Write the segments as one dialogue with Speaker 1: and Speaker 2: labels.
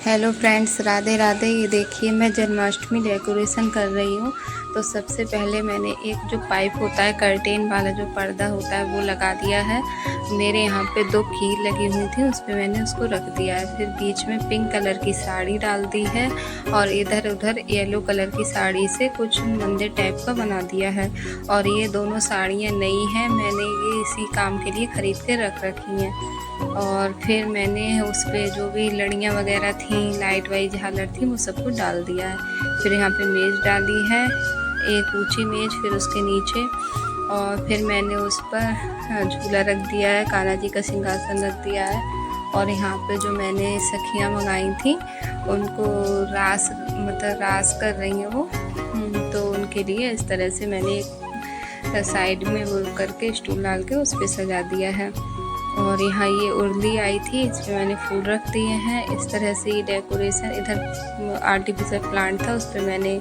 Speaker 1: Hello friends, Radhe Radhe. ये देखिए, मैं जन्माष्टमी डेकोरेशन कर रही हूँ। तो सबसे पहले मैंने एक जो पाइप होता है, कर्टेन वाला जो पर्दा होता है, वो लगा दिया है। मेरे यहाँ पे 2 खीर लगी हुई थी, उस पे मैंने उसको रख दिया है। फिर बीच में पिंक कलर की साड़ी डाल दी है और इधर उधर येलो कलर की साड़ी से कुछ मंदिर टाइप का बना दिया है। और ये दोनों साड़ियाँ नई हैं, मैंने ये इसी काम के लिए ख़रीद के रख रखी हैं। और फिर मैंने उस पे जो भी लड़ियाँ वगैरह थी, लाइट वाइट झालर थी, वो सब कुछ डाल दिया है। फिर यहाँ पे मेज़ डाली है, एक ऊंची मेज़, फिर उसके नीचे। और फिर मैंने उस पर झूला रख दिया है, कान्हा जी का सिंहासन रख दिया है। और यहाँ पे जो मैंने सखियाँ मंगाई थी, उनको रास मतलब रास कर रही हैं वो, तो उनके लिए इस तरह से मैंने एक साइड में वो करके स्टूल डाल के उस पर सजा दिया है। और यहाँ ये उर्ली आई थी, इसमें मैंने फूल रख दिए हैं। इस तरह से ये डेकोरेशन, इधर आर्टिफिशियल प्लांट था, उस पर मैंने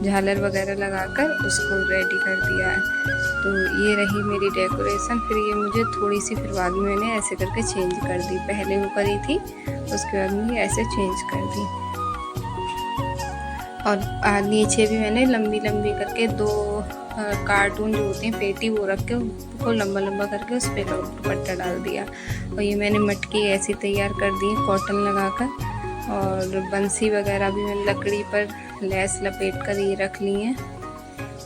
Speaker 1: झालर वगैरह लगाकर उसको रेडी कर दिया है। तो ये रही मेरी डेकोरेशन। फिर ये मुझे थोड़ी सी फिर बाद में मैंने ऐसे करके चेंज कर दी, पहले वो करी थी, उसके बाद में ये ऐसे चेंज कर दी। और नीचे भी मैंने लंबी लंबी करके 2 कार्टून जो होते हैं पेटी, वो रख के उसको लंबा लंबा करके उस पर दुपट्टा डाल दिया। और ये मैंने मटकी ऐसी तैयार कर दी कॉटन लगाकर। और बंसी वगैरह भी मैंने लकड़ी पर लेस लपेट कर ये रख ली हैं।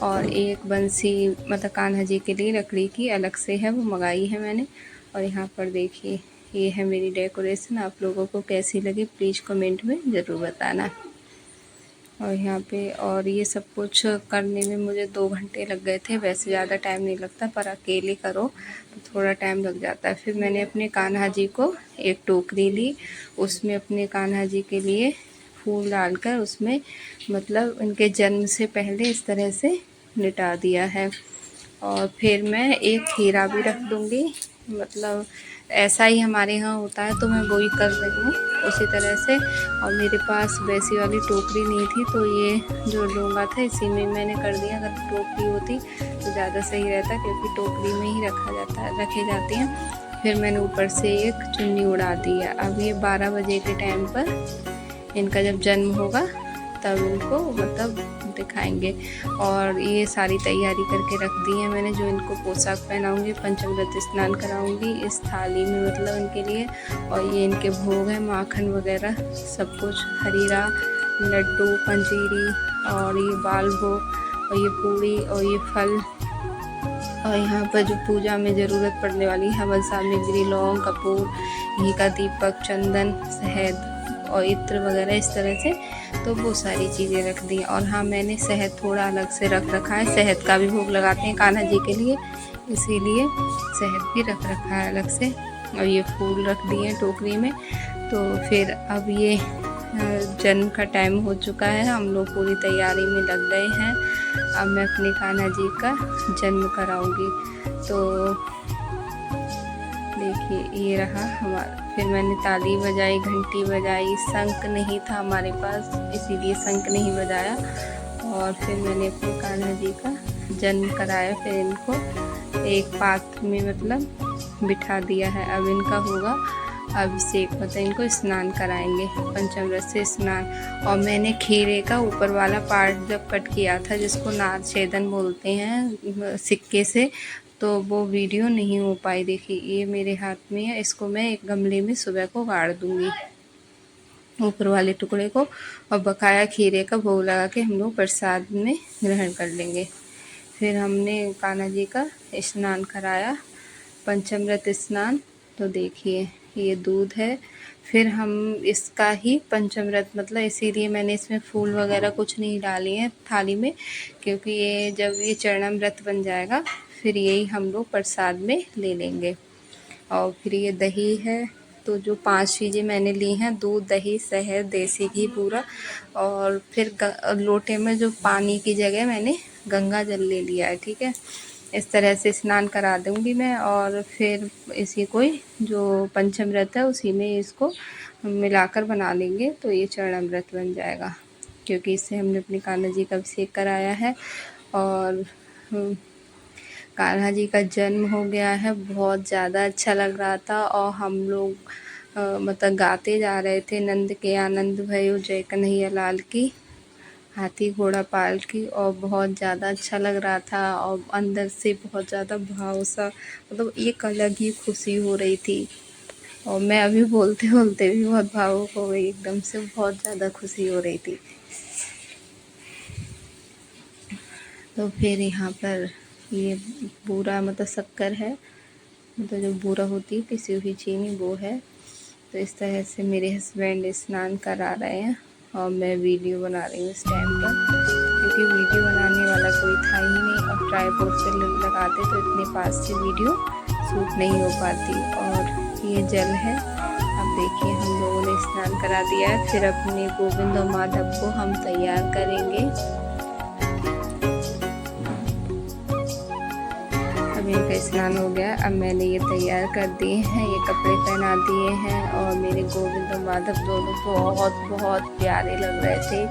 Speaker 1: और एक बंसी मतलब कान्हा जी के लिए लकड़ी की अलग से है, वो मंगाई है मैंने। और यहाँ पर देखिए, ये है मेरी डेकोरेशन। आप लोगों को कैसी लगी प्लीज़ कमेंट में ज़रूर बताना। और यहाँ पे और ये सब कुछ करने में मुझे 2 घंटे लग गए थे। वैसे ज़्यादा टाइम नहीं लगता, पर अकेले करो तो थोड़ा टाइम लग जाता है। फिर मैंने अपने कान्हा जी को एक टोकरी ली, उसमें अपने कान्हा जी के लिए फूल डालकर उसमें मतलब उनके जन्म से पहले इस तरह से लिटा दिया है। और फिर मैं एक खीरा भी रख दूँगी, मतलब ऐसा ही हमारे यहाँ होता है, तो मैं वही कर रही हूँ उसी तरह से। और मेरे पास वैसी वाली टोकरी नहीं थी, तो ये जो डोंगा था इसी में मैंने कर दिया। अगर टोकरी होती तो ज़्यादा सही रहता, क्योंकि टोकरी में ही रखे जाते हैं। फिर मैंने ऊपर से एक चुन्नी उड़ा दी है। अब ये 12 बजे के टाइम पर इनका जब जन्म होगा तब इनको मतलब दिखाएंगे। और ये सारी तैयारी करके रख दी है मैंने, जो इनको पोशाक पहनाऊंगी, पंचमृत स्नान कराऊंगी इस थाली में मतलब इनके लिए। और ये इनके भोग है, माखन वगैरह सब कुछ, हरीरा, लड्डू, पंजीरी, और ये बाल भोग, और ये पूड़ी, और ये फल। और यहाँ पर जो पूजा में ज़रूरत पड़ने वाली हवन सामग्री, लौंग, कपूर, घी का दीपक, चंदन, शहद और इत्र वगैरह इस तरह से, तो वो सारी चीज़ें रख दी। और हाँ, मैंने शहद थोड़ा अलग से रख रखा है, शहद का भी भोग लगाते हैं कान्हा जी के लिए, इसीलिए शहद भी रख रखा है अलग से। और ये फूल रख दिए टोकरी में। तो फिर अब ये जन्म का टाइम हो चुका है, हम लोग पूरी तैयारी में लग गए हैं। अब मैं अपने कान्हा जी का जन्म कराऊंगी। तो देखिए, ये रहा हमारा। फिर मैंने ताली बजाई, घंटी बजाई, शंख नहीं था हमारे पास, इसीलिए शंख नहीं बजाया। और फिर मैंने अपने कान्हा जी का जन्म कराया। फिर इनको एक पात्र में मतलब बिठा दिया है। अब इनका होगा अभिषेक, मतलब इनको स्नान कराएंगे, पंचामृत से स्नान। और मैंने खीरे का ऊपर वाला पार्ट जब कट किया था, जिसको नाग छेदन बोलते हैं सिक्के से, तो वो वीडियो नहीं हो पाई। देखिए, ये मेरे हाथ में है, इसको मैं एक गमले में सुबह को गाड़ दूँगी, ऊपर वाले टुकड़े को। और बकाया खीरे का भोग लगा के हम लोग प्रसाद में ग्रहण कर लेंगे। फिर हमने कान्हा जी का स्नान कराया, पंचामृत स्नान। तो देखिए, ये दूध है। फिर हम इसका ही पंचामृत मतलब, इसीलिए मैंने इसमें फूल वगैरह कुछ नहीं डाली हैं थाली में, क्योंकि ये जब ये चरणामृत बन जाएगा फिर यही हम लोग प्रसाद में ले लेंगे। और फिर ये दही है। तो जो 5 चीज़ें मैंने ली हैं, दूध, दही, शहद, देसी घी पूरा। और फिर लोटे में जो पानी की जगह मैंने गंगा जल ले लिया है, ठीक है। इस तरह से स्नान करा दूँगी मैं। और फिर इसी को ही जो पंचामृत है उसी में इसको मिलाकर बना लेंगे, तो ये चरणामृत बन जाएगा, क्योंकि इससे हमने अपने कान्हा जी का अभिषेक कराया है। और कान्हा जी का जन्म हो गया है। बहुत ज़्यादा अच्छा लग रहा था। और हम लोग मतलब गाते जा रहे थे, नंद के आनंद भयो जय कन्हैया लाल की, हाथी घोड़ा पाल की। और बहुत ज़्यादा अच्छा लग रहा था और अंदर से बहुत ज़्यादा भाव सा, मतलब एक अलग ही खुशी हो रही थी। और मैं अभी बोलते बोलते भी बहुत भावुक हो गई, एकदम से बहुत ज़्यादा खुशी हो रही थी। तो फिर यहाँ पर ये बूरा मतलब शक्कर है, मतलब जो बूरा होती है पिसी हुई चीनी, वो है। तो इस तरह से मेरे हस्बैंड स्नान करा रहे हैं और मैं वीडियो बना रही हूँ इस टाइम पर, क्योंकि वीडियो बनाने वाला कोई था ही नहीं और ट्राइपॉड पे लगाते तो इतने पास से वीडियो शूट नहीं हो पाती। और ये जल है, अब देखिए हम लोगों ने स्नान करा दिया है। फिर अपने गोविंद और माधव को हम तैयार करेंगे। अब इनका स्नान हो गया, अब मैंने ये तैयार कर दिए हैं, ये कपड़े पहना दिए हैं। और मेरे गोविंद और माधव दोनों बहुत बहुत प्यारे लग रहे थे।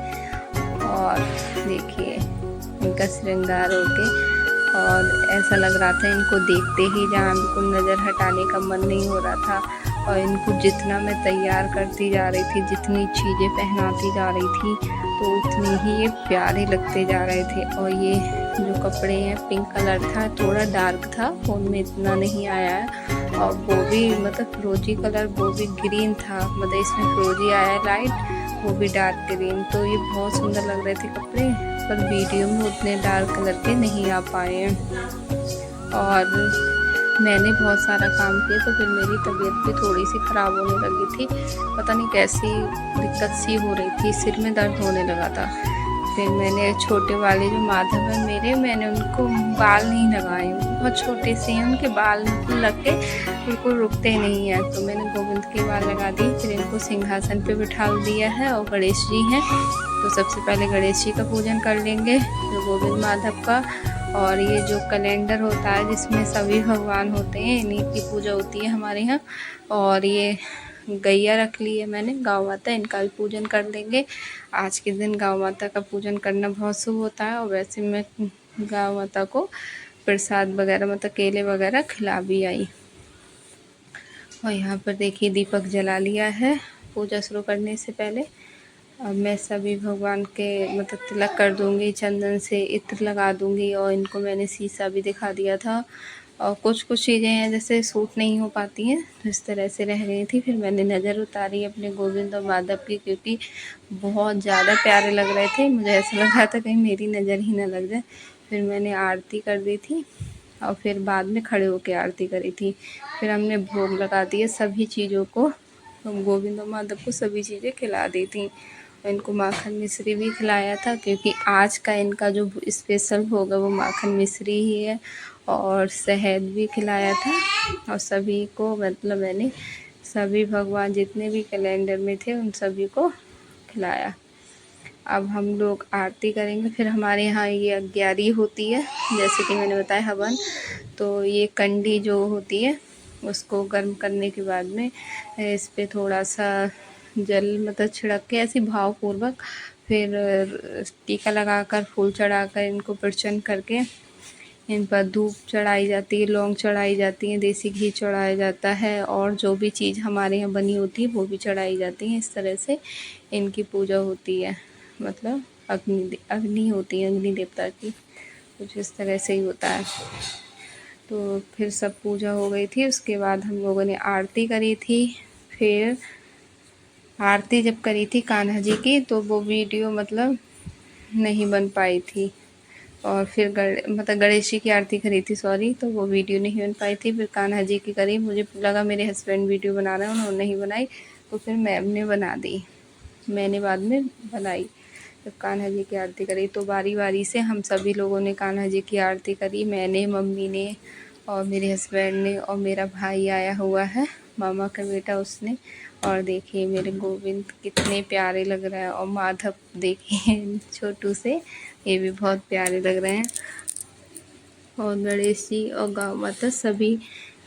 Speaker 1: और देखिए इनका श्रृंगार हो के, और ऐसा लग रहा था इनको देखते ही जहाँ बिल्कुल नज़र हटाने का मन नहीं हो रहा था। और इनको जितना मैं तैयार करती जा रही थी, जितनी चीज़ें पहनाती जा रही थी, तो उतनी ही ये प्यारे लगते जा रहे थे। और ये जो कपड़े हैं पिंक कलर था, थोड़ा डार्क था, फोन में इतना नहीं आया है। और वो भी मतलब फिरोजी कलर, वो भी ग्रीन था, मतलब इसमें फिरोजी आया है लाइट, वो भी डार्क ग्रीन। तो ये बहुत सुंदर लग रहे थे कपड़े, पर वीडियो में उतने डार्क कलर के नहीं आ पाए हैं। और मैंने बहुत सारा काम किया, तो फिर मेरी तबीयत भी थोड़ी सी ख़राब होने लगी थी, पता नहीं कैसी दिक्कत सी हो रही थी, सिर में दर्द होने लगा था। फिर मैंने छोटे वाले जो माधव हैं मेरे, मैंने उनको बाल नहीं लगाए, बहुत छोटे से हैं उनके बाल, लग के बिल्कुल रुकते नहीं हैं। तो मैंने गोविंद के बाल लगा दिए, फिर इनको सिंहासन पे बिठा दिया है। और गणेश जी हैं, तो सबसे पहले गणेश जी का पूजन कर लेंगे, फिर गोविंद माधव का। और ये जो कैलेंडर होता है जिसमें सभी भगवान होते हैं, इन्हीं की पूजा होती है हमारे यहाँ। और ये गैया रख ली है मैंने, गाँव माता, इनका भी पूजन कर लेंगे। आज के दिन गाँव माता का पूजन करना बहुत शुभ होता है। और वैसे मैं गाँव माता को प्रसाद वगैरह मतलब केले वगैरह खिला भी आई। और यहाँ पर देखिए दीपक जला लिया है पूजा शुरू करने से पहले। अब मैं सभी भगवान के मतलब तिलक कर दूँगी, चंदन से इत्र लगा दूँगी। और इनको मैंने शीशा भी दिखा दिया था। और कुछ कुछ चीज़ें हैं जैसे सूट नहीं हो पाती हैं, तो इस तरह से रह गई थी। फिर मैंने नज़र उतारी अपने गोविंद और माधव की, क्योंकि बहुत ज़्यादा प्यारे लग रहे थे, मुझे ऐसा लग रहा था कहीं मेरी नज़र ही ना लग जाए। फिर मैंने आरती कर दी थी और फिर बाद में खड़े होकर आरती करी थी। फिर हमने भोग लगा दिए सभी चीज़ों को, हम गोविंद और माधव को सभी चीज़ें खिला दी थी। इनको माखन मिश्री भी खिलाया था, क्योंकि आज का इनका जो स्पेशल होगा वो माखन मिश्री ही है। और शहद भी खिलाया था। और सभी को मतलब मैंने सभी भगवान जितने भी कैलेंडर में थे उन सभी को खिलाया। अब हम लोग आरती करेंगे। फिर हमारे यहाँ ये अग्यारी होती है, जैसे कि मैंने बताया हवन। तो ये कंडी जो होती है उसको गर्म करने के बाद में इस पर थोड़ा सा जल मतलब छिड़क के ऐसे भावपूर्वक, फिर टीका लगाकर, फूल चढ़ाकर, इनको प्रदक्षिण करके इन पर धूप चढ़ाई जाती है, लौंग चढ़ाई जाती है, देसी घी चढ़ाया जाता है। और जो भी चीज़ हमारे यहाँ बनी होती है वो भी चढ़ाई जाती है। इस तरह से इनकी पूजा होती है, मतलब अग्नि होती है, अग्नि देवता की, कुछ इस तरह से ही होता है। तो फिर सब पूजा हो गई थी, उसके बाद हम लोगों ने आरती करी थी। फिर आरती जब करी थी कान्हा जी की, तो वो वीडियो मतलब नहीं बन पाई थी। और फिर मतलब गणेश जी की आरती करी थी, सॉरी, तो वो वीडियो नहीं बन पाई थी। फिर कान्हा जी की करी, मुझे लगा मेरे हस्बैंड वीडियो बना रहे हैं, उन्होंने नहीं बनाई, तो फिर मैम ने बना दी, मैंने बाद में बनाई। जब कान्हा जी की आरती करी तो बारी बारी से हम सभी लोगों ने कान्हा जी की आरती करी, मैंने, मम्मी ने और मेरे हस्बैंड ने, और मेरा भाई आया हुआ है, मामा का बेटा, उसने। और देखिए मेरे गोविंद कितने प्यारे लग रहा है। और माधव देखिए छोटू से, ये भी बहुत प्यारे लग रहे हैं। और गणेश जी और गाँव माता सभी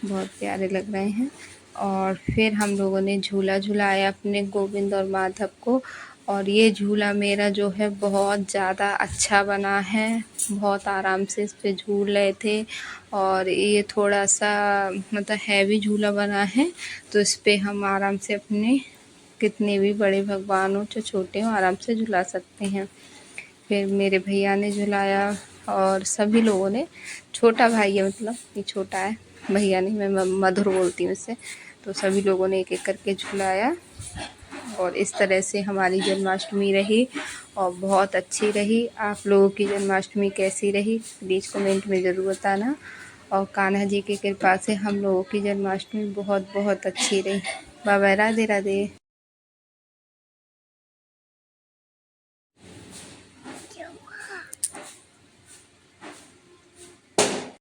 Speaker 1: बहुत प्यारे लग रहे हैं। और फिर हम लोगों ने झूला झुलाया अपने गोविंद और माधव को। और ये झूला मेरा जो है बहुत ज़्यादा अच्छा बना है, बहुत आराम से इस पे झूल रहे थे। और ये थोड़ा-सा मतलब हैवी झूला बना है, तो इस पे हम आराम से अपने कितने भी बड़े भगवान हो चाहे छोटे हों आराम से झुला सकते हैं। फिर मेरे भैया ने झुलाया और सभी लोगों ने, छोटा भाई है मतलब ये छोटा है, भैया नहीं, मैं मधुर बोलती हूँ इससे, तो सभी लोगों ने एक-एक करके झुलाया। और इस तरह से हमारी जन्माष्टमी रही और बहुत अच्छी रही। आप लोगों की जन्माष्टमी कैसी रही प्लीज़ कमेंट में ज़रूर बताना। और कान्हा जी की कृपा से हम लोगों की जन्माष्टमी बहुत बहुत अच्छी रही। Bye bye, Radhe Radhe.